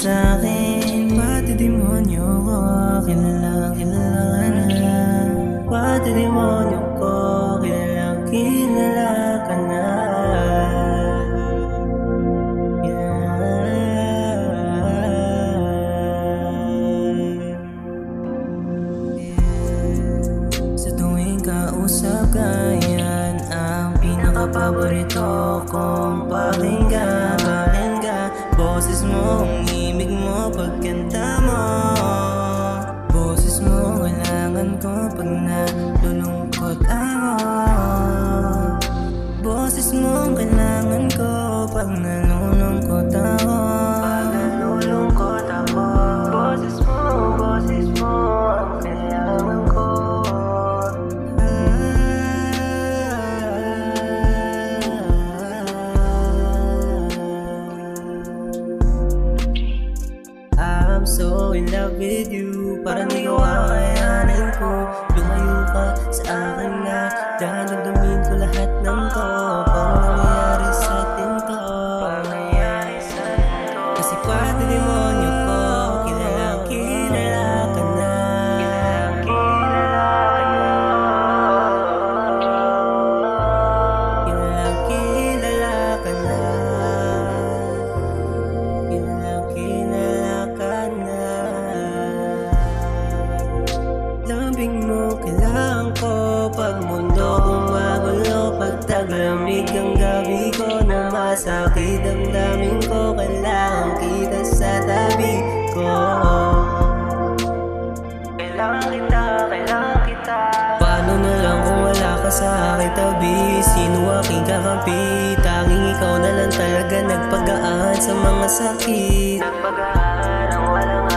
sa'kin. Pati demonyo ko, kilalang kilala na. Pati demonyo ko, kilalang kilala ka na. Sa tuwing kausap ka, yan ang pinaka-paborito kong pakinggan. Boses mo, ang imig mo, pagkanta mo. Boses mo, kailangan ko pag nalulungkot ako. Boses mo, kailangan ko pag nalulungkot ako. Pag nalulungkot ako. Boses mo, ang kailangan ko. I'm so in love with you. Parang di ko kakayanin ko. Lumayo ka sa akin na dadamdamin ko lahat ng to. Pang nangyayari sa atin to. Kasi pati demonyo ko, kilalang kilala ka na. Kilalang kilala ka na. Kilalang kilala ka na. Lambing mo kailangan ko pag mundo gumagulo. Pag taglamig ang gabi ko na masakit ang daming ko. Kailangan kita sa tabi ko. Kailangan kita. Paano na lang kung wala ka sa aking tabi? Sino aking kakampi? Tanging ikaw na lang talaga nagpagaan sa mga sakit. Nagpagaan ang walang